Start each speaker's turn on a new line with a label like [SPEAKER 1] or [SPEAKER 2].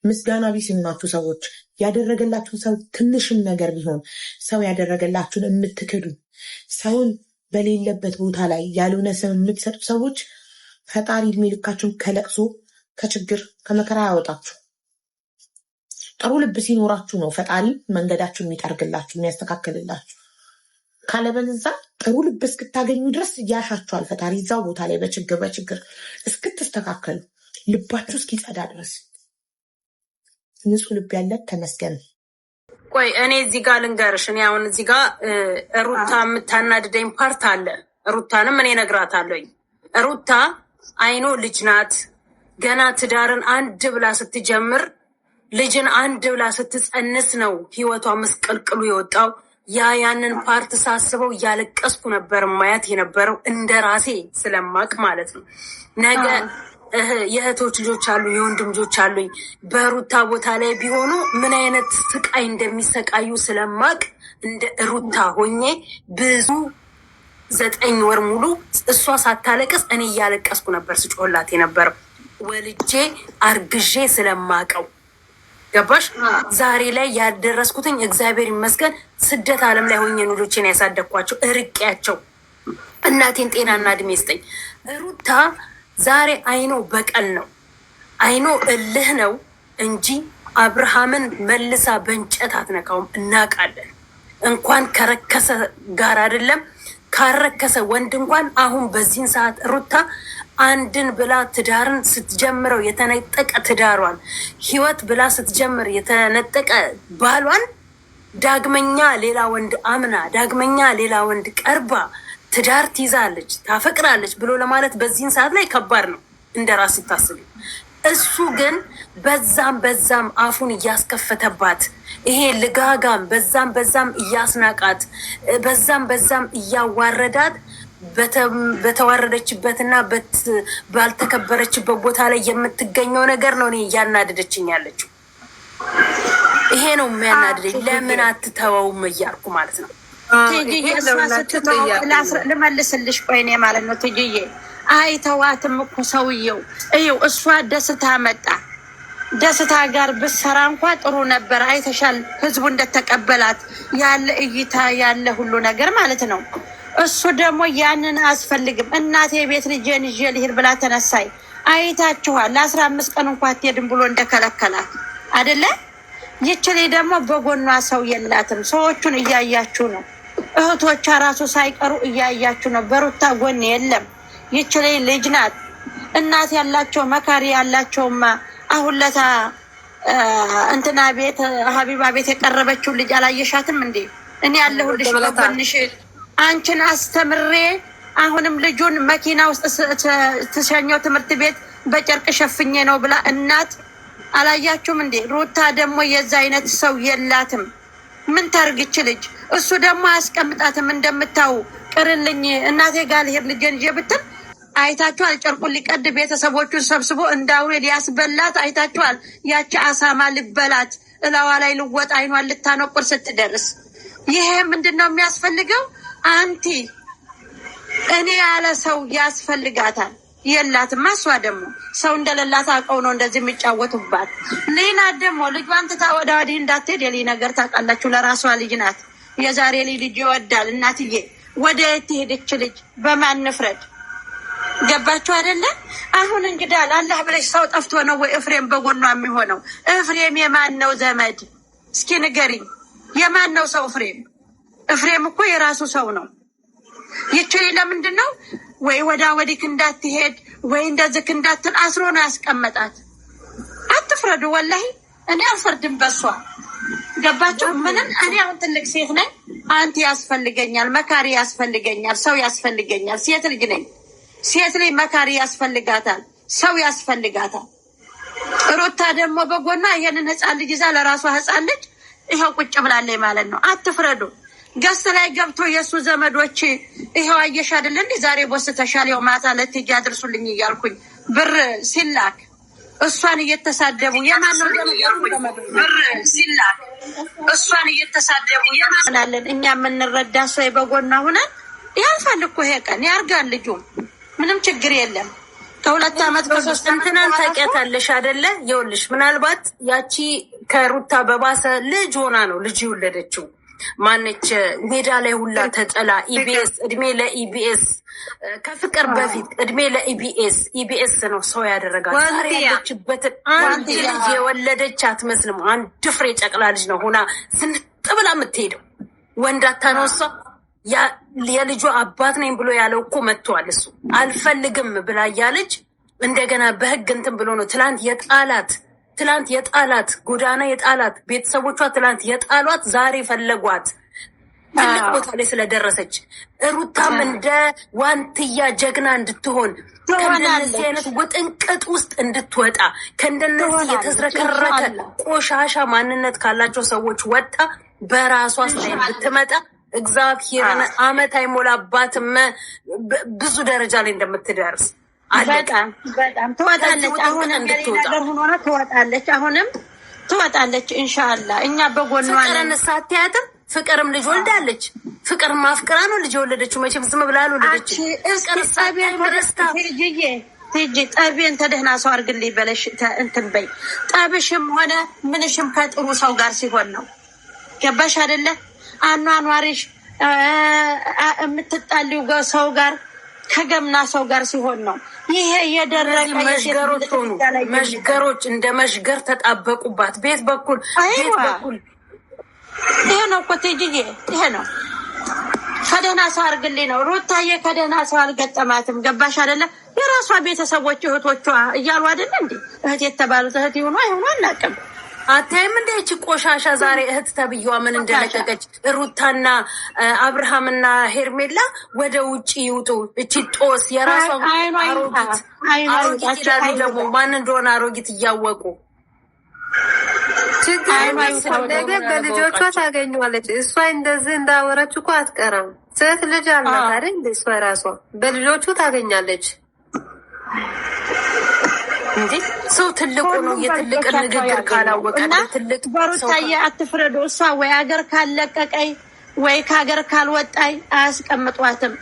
[SPEAKER 1] ምስጋና ቢስ የሆናችሁ ሰዎች ያደረገላችሁን ሰው ትንሽም ነገር ቢሆን ሰው ያደረገላችሁን የምትክዱ ሰውን በሌለበት ቦታ ላይ ያልሆነ ስም የምትሰጡ ሰዎች ፈጣሪ እድሜ ልካችሁን ከለቅሶ ከችግር ከመከራ ያወጣችሁ። ጥሩ ልብ ሲኖራችሁ ነው ፈጣሪ መንገዳችሁን የሚጠርግላችሁ የሚያስተካክልላችሁ። ካለበለዛ ጥሩ ልብ እስክታገኙ ድረስ ያሻችኋል ፈጣሪ እዛው ቦታ ላይ በችግር እስክትስተካከሉ ልባችሁ እስኪጸዳ ድረስ። ንጹህ ልብ ያለ ተመስገን።
[SPEAKER 2] ቆይ እኔ እዚህ ጋር ልንገርሽ። እኔ አሁን እዚህ ጋር ሩታ የምታናድደኝ ፓርት አለ። ሩታንም እኔ እነግራታለሁኝ። ሩታ አይኖ ልጅ ናት። ገና ትዳርን አንድ ብላ ስትጀምር ልጅን አንድ ብላ ስትጸንስ ነው ህይወቷ መስቀልቅሉ የወጣው። ያንን ፓርት ሳስበው እያለቀስኩ ነበር ማየት የነበረው እንደ ራሴ ስለማቅ ማለት ነው። ነገ የእህቶች ልጆች አሉ፣ የወንድም ልጆች አሉኝ። በሩታ ቦታ ላይ ቢሆኑ ምን አይነት ስቃይ እንደሚሰቃዩ ስለማቅ እንደ ሩታ ሆኜ ብዙ 9 ወር ሙሉ እሷ ሳታለቅስ እኔ እያለቀስኩ ነበር ስጮህላት የነበረው ወልጄ አርግዤ ስለማቀው። ገባሽ? ዛሬ ላይ ያደረስኩትኝ እግዚአብሔር ይመስገን ስደት ዓለም ላይ ሆኜ ልጆቼን ያሳደግኳቸው እርቄያቸው። እናቴን ጤናና እድሜ ስጠኝ። ሩታ ዛሬ አይኖ በቀል ነው አይኖ እልህ ነው እንጂ አብርሃምን መልሳ በእንጨት አትነካውም። እናውቃለን። እንኳን ከረከሰ ጋር አይደለም ካረከሰ ወንድ እንኳን አሁን በዚህን ሰዓት ሩታ አንድን ብላ ትዳርን ስትጀምረው የተነጠቀ ትዳሯን ህይወት ብላ ስትጀምር የተነጠቀ ባሏን ዳግመኛ ሌላ ወንድ አምና ዳግመኛ ሌላ ወንድ ቀርባ ትዳር ትይዛለች ታፈቅራለች ብሎ ለማለት በዚህን ሰዓት ላይ ከባድ ነው እንደ ራስ ስታስቡ። እሱ ግን በዛም አፉን እያስከፈተባት ይሄ ልጋጋም በዛም እያስናቃት በዛም እያዋረዳት በተዋረደችበትና ባልተከበረችበት ቦታ ላይ የምትገኘው ነገር ነው እኔ እያናደደችኝ ያለችው። ይሄ ነው የሚያናደደኝ። ለምን አትተወውም እያልኩ ማለት ነው።
[SPEAKER 3] ልመልስልሽ ቆይ እኔ ማለት ነው ትጅዬ አይተዋትም እኮ ሰውየው ይኸው እሷ ደስታ መጣ ደስታ ጋር ብሰራ እንኳ ጥሩ ነበር። አይተሻል ህዝቡ እንደተቀበላት ያለ እይታ ያለ ሁሉ ነገር ማለት ነው። እሱ ደግሞ ያንን አስፈልግም እናቴ ቤት ልጄን ይዤ ልሂድ ብላ ተነሳይ። አይታችኋል ለ15 ቀን እንኳ አትሄድም ብሎ እንደከለከላት አይደለ? ይችሌ ደግሞ በጎኗ ሰው የላትም። ሰዎቹን እያያችሁ ነው። እህቶቿ ራሱ ሳይቀሩ እያያችሁ ነው። በሩታ ጎን የለም። ይችሌ ልጅ ናት። እናት ያላቸው መካሪ ያላቸውማ አሁን ለታ እንትና ቤት ሀቢባ ቤት የቀረበችው ልጅ አላየሻትም እንዴ? እኔ ያለሁልሽ በጎንሽ አንቺን አስተምሬ አሁንም ልጁን መኪና ውስጥ ተሸኘው ትምህርት ቤት በጨርቅ ሸፍኜ ነው ብላ እናት አላያችሁም እንዴ? ሩታ ደግሞ የዛ አይነት ሰው የላትም። ምን ታርግች ልጅ? እሱ ደግሞ አያስቀምጣትም። እንደምታው ቅርልኝ እናቴ ጋር ልሄድ ልጄን ይዤ ብትል አይታችኋል። ጨርቁን ሊቀድ ቤተሰቦቹን ሰብስቦ እንዳውሬ ሊያስበላት አይታችኋል። ያቺ አሳማ ልበላት እላዋ ላይ ልወጥ አይኗን ልታነቁር ስትደርስ ይሄ ምንድን ነው የሚያስፈልገው? አንቲ እኔ ያለ ሰው ያስፈልጋታል። የላትም። እሷ ደግሞ ሰው እንደሌላት አውቀው ነው እንደዚህ የሚጫወቱባት። ሌላ ደግሞ ልጇን ትታ ወደ ወዲህ እንዳትሄድ የሌ ነገር ታውቃላችሁ። ለራሷ ልጅ ናት። የዛሬ ልጅ ይወዳል። እናትዬ ወደ የት ሄደች ልጅ? በማን ንፍረድ? ገባችሁ አይደለ? አሁን እንግዳ ለአላህ ብለሽ ሰው ጠፍቶ ነው ወይ ኤፍሬም በጎኗ የሚሆነው? ኤፍሬም የማን ነው ዘመድ? እስኪ ንገሪኝ። የማን ነው ሰው ኤፍሬም? ኤፍሬም እኮ የራሱ ሰው ነው። ይችል ለምንድን ነው ወይ ወዳ ወዲክ እንዳትሄድ ወይ እንደዚህ እንዳትል አስሮ ነው ያስቀመጣት። አትፍረዱ። ወላሂ እኔ አልፈርድም በሷ። ገባችሁ? ምንም እኔ አሁን ትልቅ ሴት ነኝ። አንቲ ያስፈልገኛል፣ መካሪ ያስፈልገኛል፣ ሰው ያስፈልገኛል። ሴት ልጅ ነኝ። ሴት ልጅ መካሪ ያስፈልጋታል፣ ሰው ያስፈልጋታል። ሩታ ደግሞ በጎና ይሄንን ህፃን ልጅ ይዛ ለራሷ ህፃን ልጅ ይኸው ቁጭ ብላለች ማለት ነው። አትፍረዱ። ገስት ላይ ገብቶ የእሱ ዘመዶች ይኸው አየሽ አይደለ እንዴ ዛሬ ቦስተሻል ያው ማታ ለትጅ አድርሱልኝ እያልኩኝ ብር ሲላክ እሷን እየተሳደቡ የማን ነው ብር ሲላክ እሷን እየተሳደቡ የማናለን እኛ የምንረዳ ሰው በጎና ሆነን ያልፋል እኮ ይሄ ቀን ያርጋል። ልጁ ምንም ችግር የለም። ከሁለት ዓመት ከሶስት
[SPEAKER 2] እንትናን ታውቂያታለሽ አይደለ? ይኸውልሽ ምናልባት ያቺ ከሩታ በባሰ ልጅ ሆና ነው ልጅ የወለደችው። ማነች ሜዳ ላይ ሁላ ተጠላ ኢቢኤስ እድሜ ለኢቢኤስ ከፍቅር በፊት እድሜ ለኢቢኤስ ኢቢኤስ ነው ሰው ያደረጋት። ዛሬ ያለችበትን አንድ ልጅ የወለደች አትመስልም። አንድ ፍሬ ጨቅላ ልጅ ነው ሆና ስንጥ ብላ የምትሄደው። ወንድ አታነሳ የልጇ አባት ነኝ ብሎ ያለው እኮ መጥቷል። እሱ አልፈልግም ብላ እያለች እንደገና በህግ እንትን ብሎ ነው ትላንት የጣላት ጎዳና የጣላት ቤተሰቦቿ ትላንት የጣሏት ዛሬ ፈለጓት ትልቅ ቦታ ላይ ስለደረሰች። ሩታም እንደ ዋንትያ ጀግና እንድትሆን ከእንደነዚህ አይነት ውጥንቅጥ ውስጥ እንድትወጣ ከእንደነዚህ የተዝረከረከ ቆሻሻ ማንነት ካላቸው ሰዎች ወጣ በራሷ ስታይ እንድትመጣ እግዚአብሔርን አመት አይሞላባትም ብዙ ደረጃ ላይ እንደምትደርስ
[SPEAKER 3] በጣም ትወጣለች። አሁንም ነገር ሆኖ ትወጣለች። አሁንም ትወጣለች ኢንሻአላህ። እኛ በጎኗ
[SPEAKER 2] ፍቅርን ሳትያትም ፍቅርም ልጅ ወልዳለች። ፍቅር ማፍቅራ ነው ልጅ ወለደችው። መቼም ዝም ብላ አልወለደች።
[SPEAKER 3] ትጂ ጠቤን ተደህና ሰው አድርግልኝ በለሽ እንትን በይ። ጠብሽም ሆነ ምንሽም ከጥሩ ሰው ጋር ሲሆን ነው። ገባሽ አይደለ? አኗኗሪሽ የምትጣሊው ሰው ጋር ከገምና ሰው ጋር ሲሆን ነው። ይሄ የደረቀ
[SPEAKER 2] መሽገሮች እንደ መሽገር ተጣበቁባት። ቤት በኩል
[SPEAKER 3] ይሄ ነው እኮ ትይዬ፣ ይሄ ነው ከደህና ሰው አድርግልኝ ነው። ሩታዬ ከደህና ሰው አልገጠማትም። ገባሽ አይደለ? የራሷ ቤተሰቦች እህቶቿ እያሉ አይደለ እንዴ? እህት የተባሉት እህት ይሆኑ አይሆኑ አናውቅም።
[SPEAKER 2] አታይም እንደ እቺ ቆሻሻ ዛሬ እህት ተብዬዋ ምን እንደለቀቀች። ሩታና አብርሃምና ሄርሜላ ወደ ውጭ ይውጡ። እቺ ጦስ የራሷ አሮጊት ይላሉ ደግሞ ማን እንደሆነ አሮጊት እያወቁ
[SPEAKER 4] ነገር በልጆቿ ታገኘዋለች። እሷ እንደዚህ እንዳወረች እኮ አትቀራም። ሴት ልጅ አላት አይደል? እሷ ራሷ በልጆቹ ታገኛለች።
[SPEAKER 2] እንዴ ሰው ትልቁ ነው። የትልቅ ንግግር ካላወቀ ትልቅ
[SPEAKER 3] በሩታዬ አትፍረዱ። እሷ ወይ ሀገር ካልለቀቀኝ ወይ ከሀገር ካልወጣኝ አያስቀምጧትም።